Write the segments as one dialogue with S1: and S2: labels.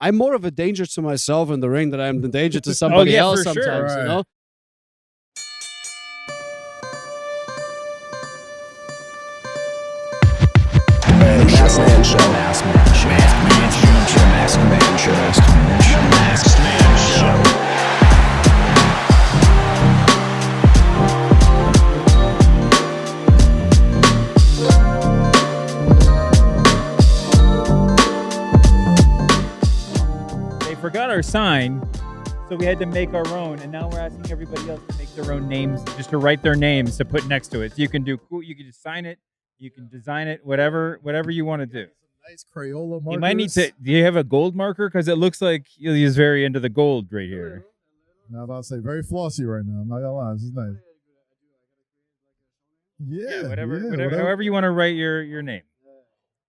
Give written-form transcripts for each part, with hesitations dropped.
S1: I'm more of a danger to myself in the ring than I'm a danger to somebody else sometimes,
S2: sure.
S1: you know?
S3: Masked Man Show. Masked Man Show. Masked Man Show. Masked Man Show.
S2: They forgot our sign, so we had to make our own, and now we're asking everybody else to make their own names, just to write their names to put next to it. So you can do cool. You can just sign it. You can design it, whatever you want to do.
S4: Nice Crayola markers.
S2: You might need to. Do you have a gold marker? Because it looks like he's very into the gold right here.
S4: Now I'm about to say very flossy right now. I'm not gonna lie, this is nice. Yeah,
S2: whatever. However you want to write your name.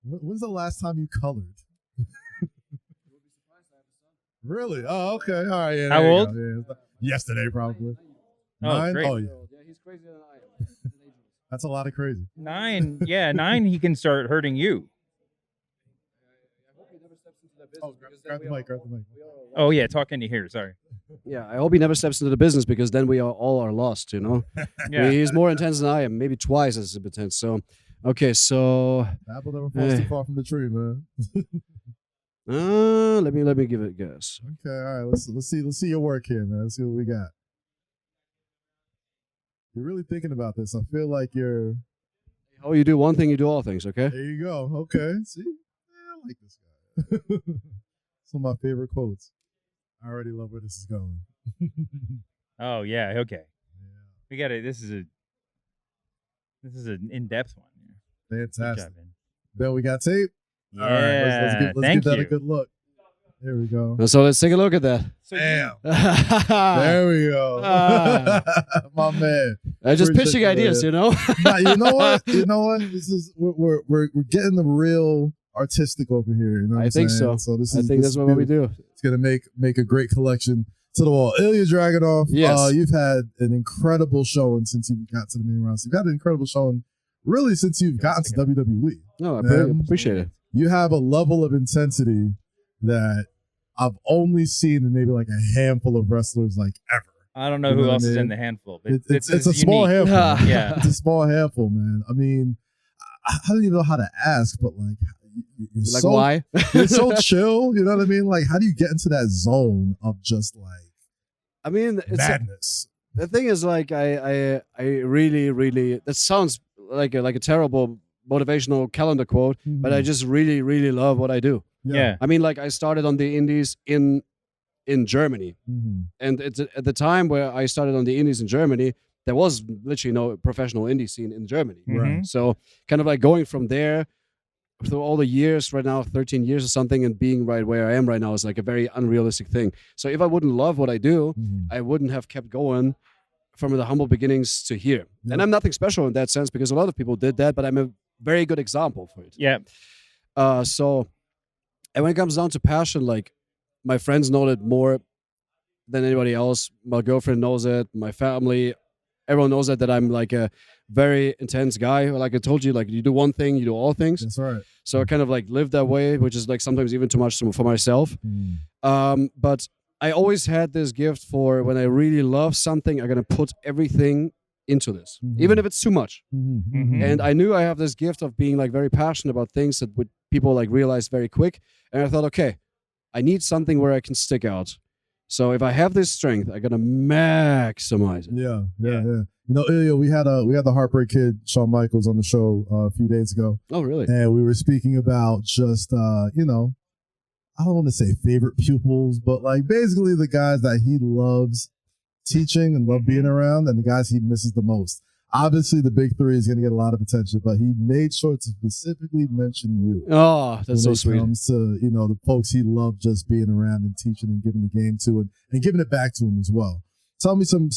S4: When's the last time you colored? Really? Oh, okay. All right. Yeah,
S2: how old?
S4: Yeah. Yesterday, probably.
S2: Oh,
S4: 9?
S2: great.
S4: Oh, yeah. He's crazier than I am. That's a lot of crazy.
S2: 9. Yeah, 9. He can start hurting you.
S4: Oh, grab the mic.
S2: Oh yeah, talk into here. Sorry.
S1: Yeah, I hope he never steps into the business because then we all are lost, you know?
S2: Yeah.
S1: He's more intense than I am, maybe twice as intense. So, okay, so...
S4: Apple never falls too far from the tree, man.
S1: let me give it a guess.
S4: Okay, all right. Let's see your work here, man. Let's see what we got. You're really thinking about this. I feel like you're...
S1: Oh, you do one thing, you do all things, okay?
S4: There you go. Okay. See? Yeah, I like this guy. Some of my favorite quotes. I already love where this is going.
S2: Oh yeah. Okay.
S4: Yeah.
S2: We got it. This is an in-depth one.
S4: Fantastic.
S2: Good job, man.
S4: Ben, we got tape?
S2: Yeah.
S4: All right, let's give that a good look. There we go.
S1: So let's take a look at that.
S4: Damn. There we go. My man.
S1: Just pitching ideas, you know?
S4: Nah, you know what? This is we're getting the real artistic over here. You know what
S1: I
S4: I'm
S1: think
S4: saying?
S1: so.
S4: This
S1: I think that's what we do.
S4: It's gonna make a great collection to the wall. llja Dragonuv.
S1: Yes.
S4: You've had an incredible showing since you got to the main roster. You've had an incredible showing really since you've gotten to WWE.
S1: No, I appreciate it.
S4: You have a level of intensity that I've only seen in maybe like a handful of wrestlers like ever.
S2: I don't know who else is in the handful. But
S4: It's a small handful.
S2: Yeah.
S4: It's a small handful, man. I mean, I don't even know how to ask, but like, you're
S1: Like
S4: so,
S1: why?
S4: you're so chill. You know what I mean? Like, how do you get into that zone of just like
S1: I mean, it's
S4: madness?
S1: the thing is, like, I really, that sounds like a terrible motivational calendar quote, but I just really love what I do.
S2: Yeah.
S1: I mean, like, I started on the indies in Germany, and it's at the time where I started on the indies in Germany, there was literally no professional indie scene in Germany.
S4: Right.
S1: So kind of like going from there through all the years, right now 13 years or something, and being right where I am right now is like a very unrealistic thing. So if I wouldn't love what I do, I wouldn't have kept going from the humble beginnings to here. And I'm nothing special in that sense because a lot of people did that, but I'm a very good example for it.
S2: Yeah.
S1: And when it comes down to passion, like, my friends know it more than anybody else. My girlfriend knows it. My family, everyone knows that I'm like a very intense guy. Like I told you, like, you do one thing, you do all things.
S4: That's right.
S1: So I kind of like live that way, which is like sometimes even too much for myself. But I always had this gift for when I really love something, I'm going to put everything into this, even if it's too much. And I knew I have this gift of being like very passionate about things that would people like realize very quick. And I thought, okay, I need something where I can stick out. So if I have this strength, I'm gonna maximize it.
S4: Yeah. You know, Ilya, we had the Heartbreak Kid, Shawn Michaels, on the show a few days ago.
S1: Oh, really?
S4: And we were speaking about just you know, I don't want to say favorite pupils, but like basically the guys that he loves teaching and love being around, and the guys he misses the most. Obviously, the big three is going to get a lot of attention, but he made sure to specifically mention you.
S1: Oh, that's so sweet.
S4: When it comes to, you know, the folks he loved just being around and teaching and giving the game to, and giving it back to him as well. Tell me some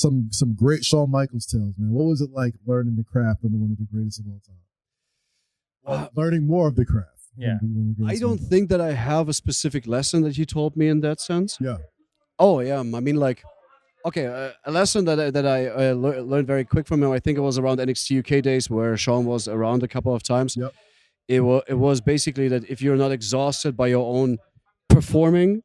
S4: great Shawn Michaels tales, man. What was it like learning the craft under one of the greatest of all time? Learning more of the craft.
S2: Yeah.
S1: I don't think that I have a specific lesson that he taught me in that sense.
S4: Yeah.
S1: Oh, yeah. I mean, like, okay, a lesson that I learned very quick from him, I think it was around NXT UK days where Shawn was around a couple of times.
S4: Yep.
S1: It was basically that if you're not exhausted by your own performing,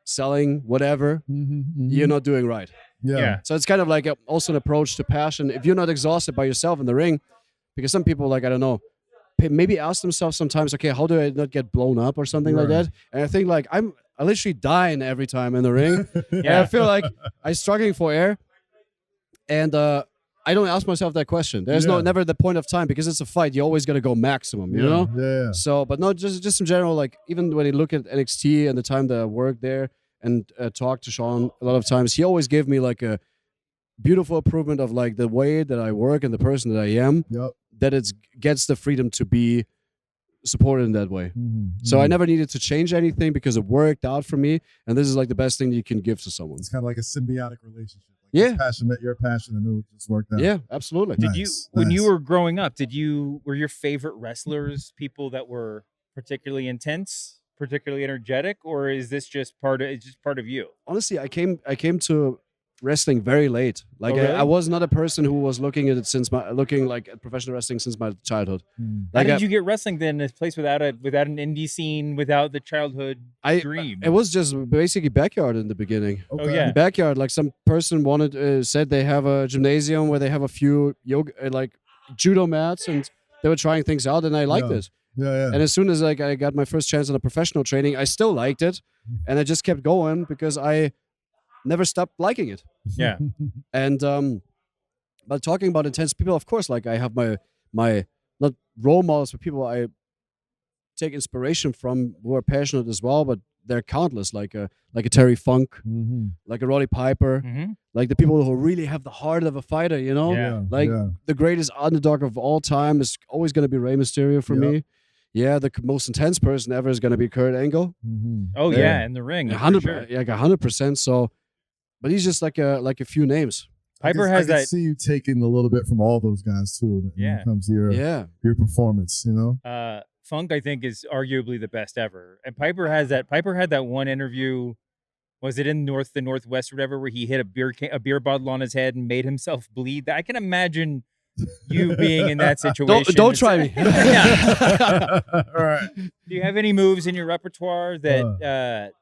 S1: selling whatever, you're not doing right.
S2: Yeah.
S1: So it's kind of like also an approach to passion. If you're not exhausted by yourself in the ring, because some people, like, I don't know, maybe ask themselves sometimes, okay, how do I not get blown up or something like that? And I think like I literally dying every time in the ring. And I feel like I'm struggling for air, and I don't ask myself that question. There's never the point of time, because it's a fight. You always got to go maximum, you know?
S4: Yeah.
S1: So, but no, just in general, like even when you look at NXT and the time that I worked there and talked to Shawn a lot of times, he always gave me like a beautiful improvement of like the way that I work and the person that I am. That it gets the freedom to be supported in that way. So I never needed to change anything because it worked out for me. And this is like the best thing you can give to someone.
S4: It's kind of like a symbiotic relationship. Like his passion met your passion, and it just worked out.
S1: Yeah, absolutely.
S2: Did you, when you were growing up, were your favorite wrestlers people that were particularly intense, particularly energetic, or is this just part of you?
S1: Honestly, I came to wrestling very late. Like
S2: really?
S1: I was not a person who was looking at it looking like at professional wrestling since my childhood.
S2: How did you get wrestling then in a place without an indie scene, without the childhood dream?
S1: It was just basically backyard in the beginning.
S2: Oh yeah,
S1: backyard. Like some person said they have a gymnasium where they have a few yoga like judo mats, and they were trying things out, and I liked it. And as soon as like I got my first chance on a professional training, I still liked it, and I just kept going because I never stopped liking it.
S2: Yeah.
S1: And but talking about intense people, of course, like I have my not role models, but people I take inspiration from who are passionate as well, but they're countless, like a Terry Funk, like a Roddy Piper, like the people who really have the heart of a fighter, you know? The greatest underdog of all time is always going to be Rey Mysterio for me. Yeah, the most intense person ever is going to be Kurt Angle.
S2: Oh yeah, in the ring,
S1: 100%. So, but he's just like a few names.
S2: Piper has that.
S4: I see you taking a little bit from all those guys too. When it comes to your performance, you know.
S2: Funk, I think, is arguably the best ever, and Piper has that. Piper had that one interview. Was it in the Northwest or whatever, where he hit a beer bottle on his head and made himself bleed? I can imagine you being in that situation.
S1: Don't try me.
S4: All right.
S2: Do you have any moves in your repertoire that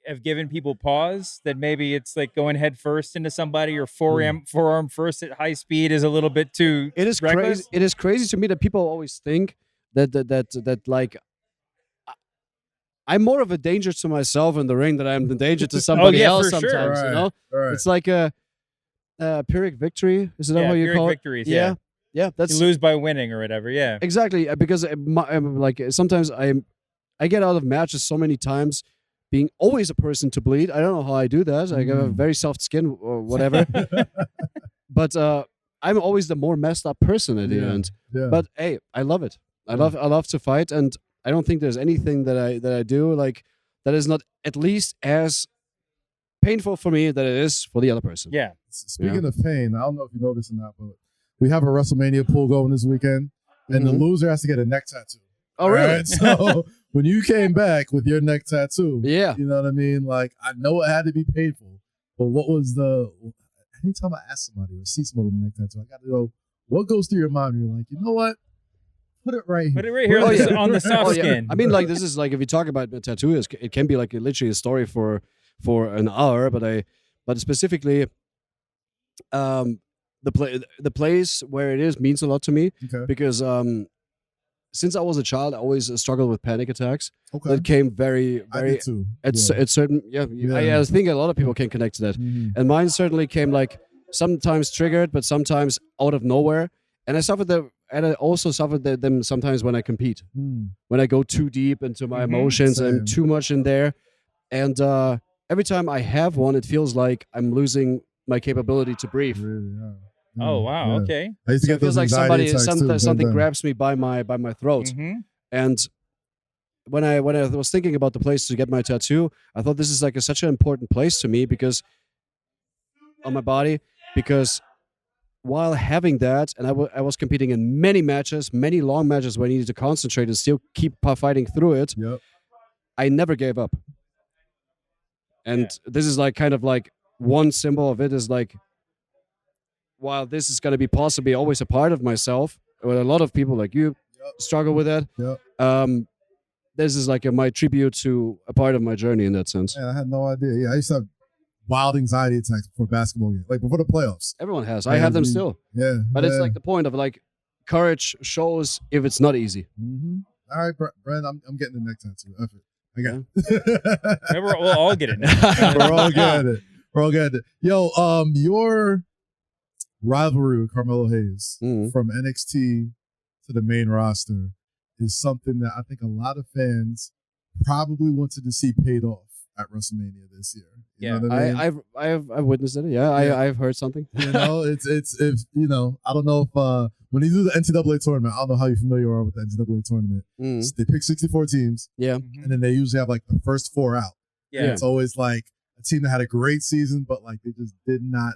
S2: have given people pause? That maybe it's like going head first into somebody, or forearm first at high speed is a little bit too.
S1: It is
S2: reckless?
S1: crazy. It is crazy to me that people always think that like I'm more of a danger to myself in the ring than I'm the danger to somebody else sometimes.
S2: Sure.
S1: You know, it's like a Pyrrhic victory. Is that how you call it?
S2: Victories,
S1: yeah. That's
S2: you lose by winning or whatever. Yeah,
S1: exactly. Because like sometimes I get out of matches so many times being always a person to bleed. I don't know how I do that. I have a very soft skin or whatever. But I'm always the more messed up person at the end.
S4: Yeah.
S1: But hey, I love it. I love to fight, and I don't think there's anything that I do like that is not at least as painful for me that it is for the other person.
S2: Yeah.
S4: Speaking of pain, I don't know if you know this or not, but we have a WrestleMania pool going this weekend, and the loser has to get a neck tattoo.
S1: Oh, really?
S4: Right? So when you came back with your neck tattoo,
S1: you
S4: know what I mean? Like, I know it had to be painful, but what was anytime I ask somebody or see somebody with a neck tattoo, I got to know what goes through your mind. You're like, you know what? Put it right here.
S2: Put it right here on the soft skin.
S1: I mean, like, this is like, if you talk about a tattoo, it can be like literally a story for an hour, but specifically, the place where it is means a lot to me because since I was a child, I always struggled with panic attacks. That came very at certain I think a lot of people can connect to that, and mine certainly came like sometimes triggered, but sometimes out of nowhere, and I suffered them. And I also suffered them sometimes when I compete, when I go too deep into my emotions and too much in there. And every time I have one, it feels like I'm losing my capability to breathe.
S4: Really,
S2: Oh wow! Okay.
S4: I used to get
S1: it feels
S4: those
S1: like
S4: something
S1: grabs me by my throat. And when I was thinking about the place to get my tattoo, I thought this is like such an important place to me because on my body, because while having that, and I was competing in many matches, many long matches where I needed to concentrate and still keep fighting through it. I never gave up. And this is like kind of like one symbol of it is like, while this is going to be possibly always a part of myself, with a lot of people like you struggle with that. this is like my tribute to a part of my journey in that sense.
S4: Man, I had no idea. Yeah, I used to have wild anxiety attacks before basketball games, like before the playoffs.
S1: Everyone has. I have them still.
S4: Yeah.
S1: But it's like the point of like courage shows if it's not easy.
S4: Mm-hmm. All right, Brent, I'm getting the neck tattoo. F it. I got it.
S2: We'll all get it.
S4: We're all getting it. We're all getting it. Yo, your rivalry with Carmelo Hayes from NXT to the main roster is something that I think a lot of fans probably wanted to see paid off at WrestleMania this year. You know what I mean?
S1: I've witnessed it. Yeah, I've heard something.
S4: You know, it's if you know, I don't know if when you do the NCAA tournament, I don't know how you familiar are with the NCAA tournament. They pick 64 teams.
S1: Yeah.
S4: And then they usually have like the first 4 out.
S2: Yeah.
S4: It's always like a team that had a great season, but like they just did not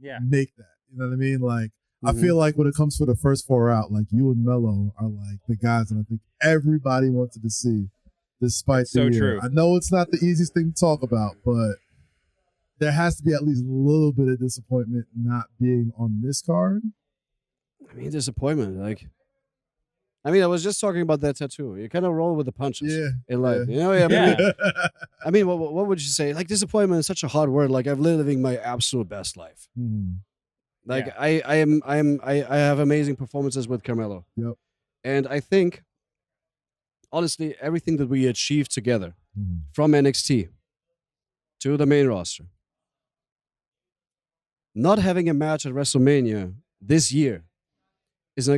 S4: make that. You know what I mean? Like I feel like when it comes to the first 4 out, like you and Melo are like the guys that I think everybody wanted to see, despite
S2: That's so true.
S4: I know it's not the easiest thing to talk about, but there has to be at least a little bit of disappointment not being on this card.
S1: I mean, disappointment. Like, I mean, I was just talking about that tattoo. You kind of roll with the punches in life. You know, I mean, what would you say? Like, disappointment is such a hard word. Like, I'm living my absolute best life. Like, I have amazing performances with Carmelo.
S4: Yep.
S1: And I think, honestly, everything that we achieved together from NXT to the main roster, not having a match at WrestleMania this year is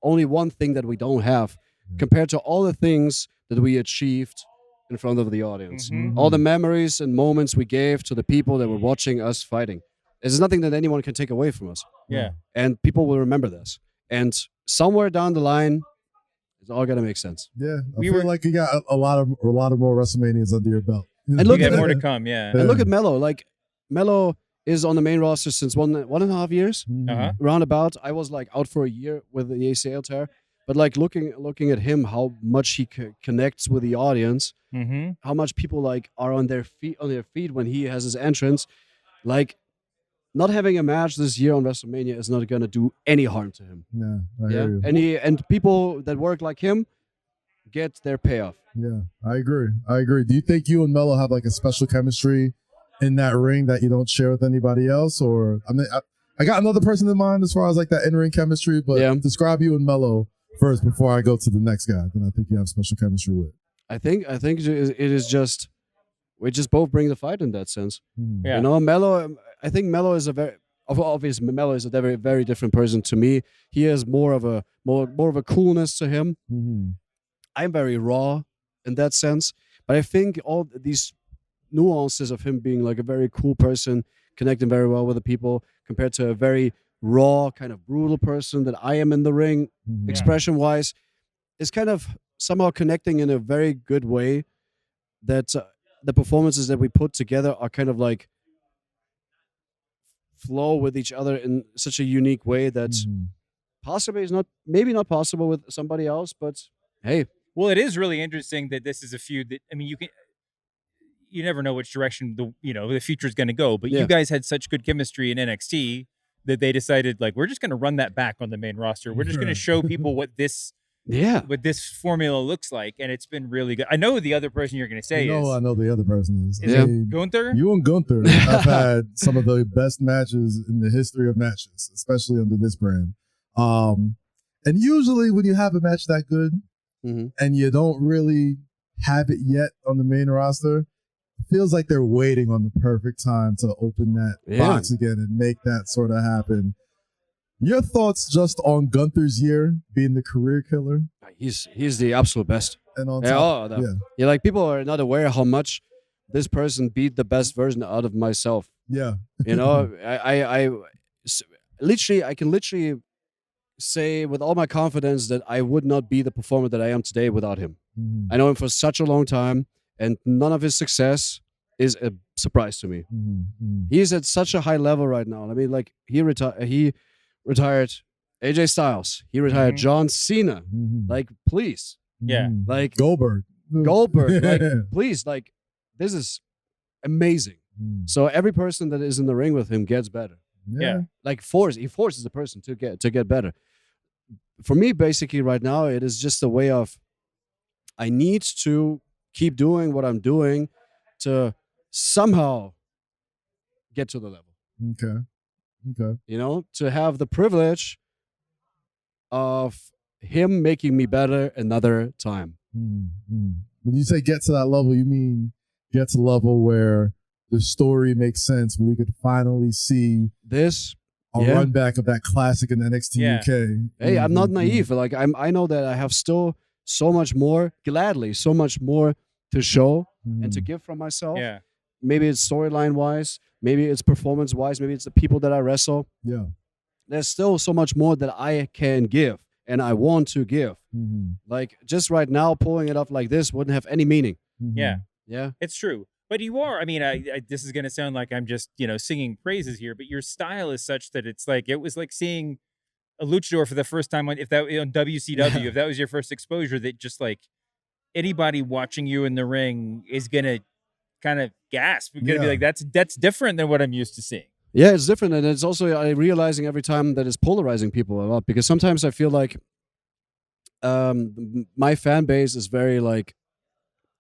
S1: only one thing that we don't have compared to all the things that we achieved in front of the audience. All the memories and moments we gave to the people that were watching us fighting. There's nothing that anyone can take away from us.
S2: Yeah.
S1: And people will remember this. And somewhere down the line, it's all gonna make sense.
S4: Yeah. I feel like you got a lot of more WrestleManias under your belt.
S1: And look
S2: You
S1: at
S2: got more to come, yeah.
S1: And look at Melo. Like Melo is on the main roster since one and a half years, roundabout. I was like out for a year with the ACL tear, but like looking at him, how much he connects with the audience, how much people like are on their feet when he has his entrance. Like, not having a match this year on WrestleMania is not gonna do any harm to him.
S4: I hear you.
S1: And people that work like him get their payoff.
S4: Yeah, I agree. Do you think you and Melo have like a special chemistry in that ring that you don't share with anybody else? Or I mean, I got another person in mind as far as like that in-ring chemistry, but describe you and Melo first before I go to the next guy. Then I think you have special chemistry with.
S1: I think it is just we just both bring the fight in that sense.
S2: Yeah.
S1: You know, Melo. I think Melo is obviously Melo is a very, very different person to me. He has more of a coolness to him. I'm very raw in that sense, but I think all these nuances of him being like a very cool person, connecting very well with the people, compared to a very raw, kind of brutal person that I am in the ring, expression-wise, is kind of somehow connecting in a very good way. That the performances that we put together are kind of like flow with each other in such a unique way that possibly is maybe not possible with somebody else, but hey.
S2: Well, it is really interesting that this is a feud that, I mean, you never know which direction the future is going to go, but you guys had such good chemistry in NXT that they decided, like, we're just going to run that back on the main roster. We're just going to show people what this formula looks like, and it's been really good. I know the other person you're going to say is.
S4: I know the other person is.
S2: Is it Gunther?
S4: You and Gunther have had some of the best matches in the history of matches, especially under this brand. And usually when you have a match that good and you don't really have it yet on the main roster, it feels like they're waiting on the perfect time to open that box again and make that sort of happen. Your thoughts just on Gunther's year being the career killer?
S1: He's the absolute best.
S4: And on top,
S1: like people are not aware how much this person beat the best version out of myself.
S4: Yeah.
S1: You know, I can literally say with all my confidence that I would not be the performer that I am today without him. I know him for such a long time, and none of his success is a surprise to me. He's at such a high level right now. I mean, like he retired AJ Styles. He retired John Cena. Like, please.
S2: Yeah.
S1: Like
S4: Goldberg.
S1: Like, please. Like, this is amazing. So every person that is in the ring with him gets better.
S2: Yeah.
S1: Like he forces the person to get better. For me, basically, right now, it is just a way of I need to keep doing what I'm doing to somehow get to the level.
S4: Okay.
S1: You know, to have the privilege of him making me better another time.
S4: When you say get to that level, you mean get to the level where the story makes sense, where we could finally see
S1: This,
S4: a
S1: yeah.
S4: run back of that classic in NXT
S2: Yeah.
S4: UK.
S1: Hey, I'm not
S4: Mhm,
S1: naive. Like I know that I have still so much more, gladly, so much more to show
S4: mhm.
S1: and to give from myself.
S2: Yeah.
S1: Maybe it's storyline wise, maybe it's performance wise, maybe it's the people that I wrestle.
S4: Yeah.
S1: There's still so much more that I can give and I want to give.
S4: Mhm,
S1: Like just right now, pulling it up like this wouldn't have any meaning.
S4: mhm.
S2: Yeah.
S1: Yeah.
S2: It's true. But you are, I mean, I this is going to sound like I'm just, singing praises here, but your style is such that it's like, it was like seeing a luchador for the first time on WCW,
S1: Yeah.
S2: if that was your first exposure, that just like anybody watching you in the ring is going to kind of gasp. You're going to be
S4: Yeah.
S2: like, that's different than what I'm used to seeing.
S1: Yeah, it's different. And it's also realizing every time that it's polarizing people a lot because sometimes I feel like my fan base is very like,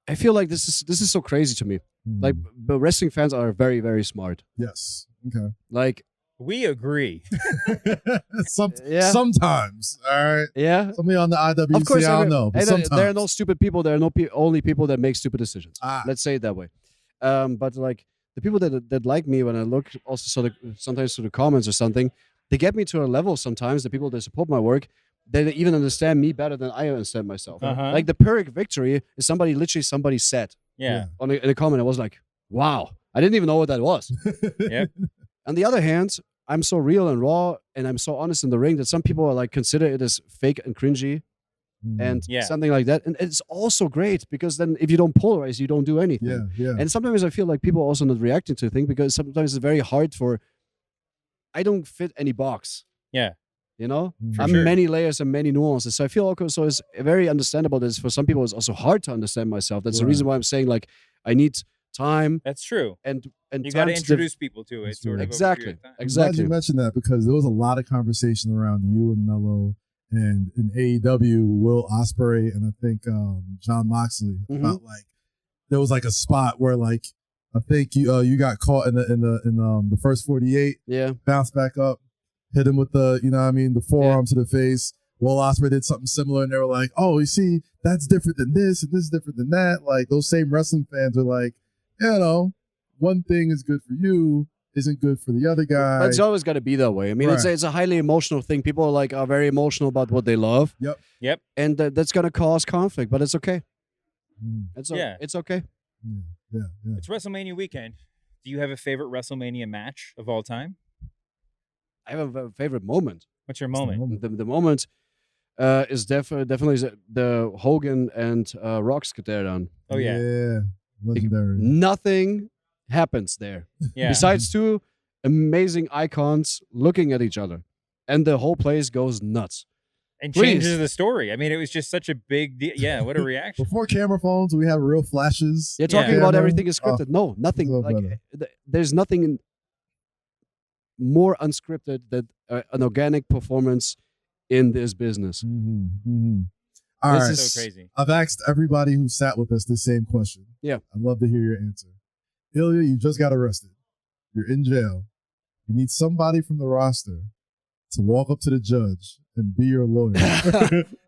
S1: I feel like this is so crazy to me. Like, but wrestling fans are very, very smart.
S4: Yes. Okay.
S1: Like,
S2: We agree.
S1: Yeah.
S4: Sometimes. All right.
S1: yeah.
S4: Somebody on the IWC,
S1: Of course,
S4: I don't know. But
S1: hey,
S4: sometimes.
S1: there are no stupid people. There are no only people that make stupid decisions.
S4: Ah.
S1: Let's say it that way. But like the people that like me, when I look also sometimes to the comments or something, they get me to a level sometimes. The people that support my work, they even understand me better than I understand myself.
S2: Uh-huh.
S1: Like the Pyrrhic victory is somebody said
S2: Yeah.
S1: in a comment. I was like, wow, I didn't even know what that was.
S2: Yep.
S1: On the other hand, I'm so real and raw, and I'm so honest in the ring that some people are like consider it as fake and cringy and
S2: Yeah.
S1: something like that. And it's also great because then if you don't polarize, you don't do anything.
S4: Yeah. Yeah.
S1: And sometimes I feel like people are also not reacting to things because sometimes it's very hard I don't fit any box.
S2: Yeah.
S1: You know,
S4: For
S1: I'm
S2: sure.
S1: many layers and many nuances. So I feel okay. So it's very understandable that for some people it's also hard to understand myself. That's the
S4: Right.
S1: reason why I'm saying like I need time
S2: That's true.
S1: and
S2: You got to
S1: time
S2: introduce people to it.
S4: That's
S2: Sort of
S4: true.
S2: over a
S1: Exactly.
S2: period of time.
S4: I'm glad
S1: Exactly.
S4: you mentioned that because there was a lot of conversation around you and Mello and in AEW, Will Ospreay and I think John Moxley about like there was like a spot where like I think you got caught in the first 48,
S1: Yeah.
S4: bounced back up, hit him with the the forearm to the face. Will Ospreay did something similar and they were like, oh, you see, that's different than this and this is different than that. Like those same wrestling fans are like, one thing is good for you isn't good for the other guy.
S1: But it's always got to be that way. I mean,
S4: Right.
S1: it's a highly emotional thing. People are very emotional about what they love.
S2: Yep.
S1: And that's going to cause conflict, but it's okay.
S4: Mm,
S1: It's
S2: Yeah.
S1: It's okay.
S4: yeah.
S2: It's WrestleMania weekend. Do you have a favorite WrestleMania match of all time?
S1: I have a favorite moment.
S2: What's your moment?
S1: The moment is definitely the Hogan and Rock's Kateran.
S2: Oh yeah.
S4: Yeah. Legendary.
S1: Nothing happens there
S2: Yeah.
S1: besides two amazing icons looking at each other, and the whole place goes nuts.
S2: And
S1: Please.
S2: changes the story. I mean, it was just such a big deal. Yeah, what a reaction.
S4: Before camera phones, we have real flashes.
S1: You're talking
S2: Yeah.
S1: about
S4: Camera.
S1: everything is scripted. No, nothing.
S4: so
S1: Like
S4: better.
S1: there's nothing more unscripted than an organic performance in this business.
S4: All
S1: This
S4: right.
S1: is-
S2: So crazy.
S4: I've asked everybody who sat with us the same question.
S1: Yeah.
S4: I'd love to hear your answer. Ilya, you just got arrested. You're in jail. You need somebody from the roster to walk up to the judge and be your lawyer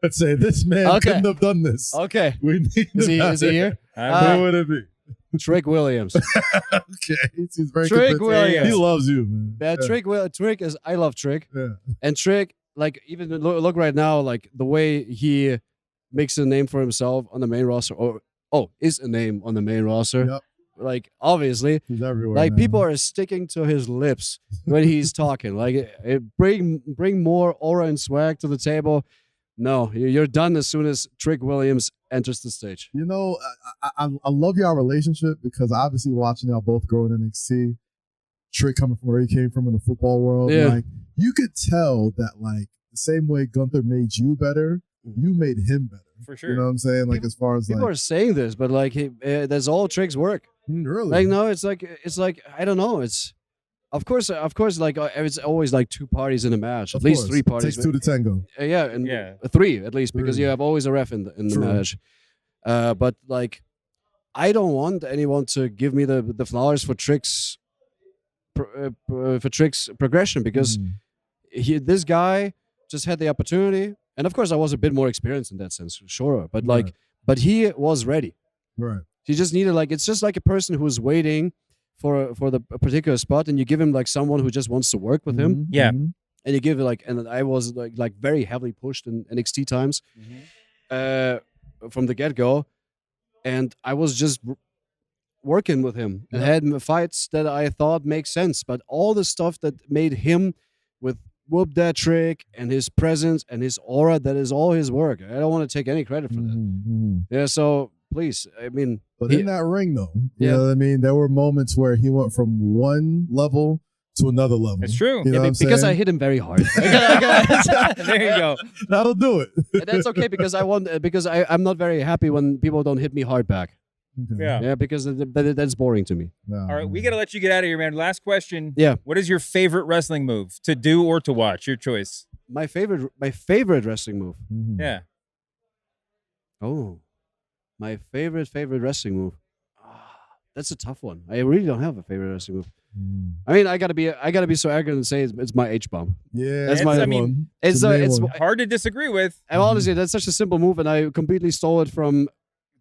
S4: and say, this man
S1: Okay.
S4: couldn't have done this.
S1: Okay,
S4: We need
S1: is
S4: him out
S1: he here?
S2: I'm
S4: Who would it be?
S1: Trick Williams.
S4: Okay. He's very
S1: Trick
S4: convincing.
S1: Williams.
S4: He loves you, man.
S1: Trick is I love Trick.
S4: Yeah.
S1: And Trick, like even look right now, like the way he makes a name for himself on the main roster, is a name on the main roster.
S4: Yep.
S1: Like obviously,
S4: He's everywhere.
S1: like
S4: now.
S1: people are sticking to his lips when he's talking. Like bring more aura and swag to the table. No, you're done as soon as Trick Williams enters the stage.
S4: You know, I love y'all relationship because obviously watching y'all both grow in NXT, Trick coming from where he came from in the football world,
S1: Yeah.
S4: like you could tell that like the same way Gunther made you better, you made him better.
S2: For sure.
S4: You know what I'm saying? Like as far as
S1: People
S4: like
S1: are saying this, but like that's all Trick's work.
S4: really,
S1: Like no, it's like I don't know. It's of course like it's always like two parties in a match,
S4: Of
S1: at least
S4: course.
S1: three parties.
S4: Takes two to tango.
S1: Yeah, and
S2: Yeah.
S1: three at least because
S4: Three.
S1: you have always a ref in the
S4: True.
S1: match. But like, I don't want anyone to give me the flowers for tricks progression, because this guy just had the opportunity, and of course I was a bit more experienced in that sense, sure, but like, but he was ready.
S4: Right.
S1: He just needed, like, it's just like a person who's waiting for the a particular spot, and you give him like someone who just wants to work with him.
S2: Yeah.
S1: And you give it like, and I was like very heavily pushed in NXT times from the get-go, and I was just working with him and had fights that I thought make sense, but all the stuff that made him with whoop that trick and his presence and his aura, that is all his work. I don't want to take any credit for that. Yeah, so please, I mean,
S4: but in that ring though, you know what I mean, there were moments where he went from one level to another level.
S2: It's true.
S4: You know
S1: because I hit him very hard.
S2: There you go.
S4: That'll do it.
S1: And that's okay, because I'm not very happy when people don't hit me hard back.
S2: Yeah.
S1: Because that's boring to me.
S4: No,
S2: All right, we got to let you get out of here, man. Last question.
S1: Yeah.
S2: What is your favorite wrestling move to do or to watch? Your choice.
S1: My favorite wrestling move.
S2: Yeah.
S1: Oh, my favorite wrestling move. That's a tough one. I really don't have a favorite wrestling move. I mean, I gotta be so arrogant and say it's my H-bomb.
S4: Yeah,
S1: that's
S2: I
S1: one.
S2: mean,
S1: it's
S2: hard to disagree with.
S1: And honestly, that's such a simple move, and I completely stole it from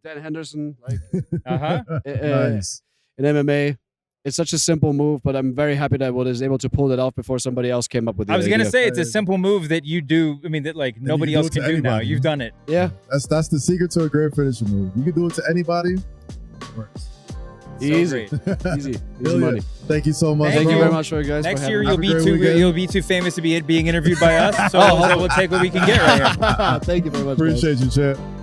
S1: Dan Henderson, like
S4: nice.
S1: in MMA. It's such a simple move, but I'm very happy that I was able to pull it off before somebody else came up with it.
S2: I was gonna say it's a simple move that you do. I mean, that like nobody else can do now. You've done it.
S1: Yeah,
S4: that's the secret to a great finishing move. You can do it to anybody. It works.
S1: Easy, easy money.
S4: Thank you so much.
S1: Thank you very much for you guys.
S2: Next
S1: for
S2: year
S1: having
S2: you'll be too famous to be being interviewed by us. So we'll take what we can get right here.
S1: Thank you very much.
S4: Appreciate
S1: guys.
S4: you, champ.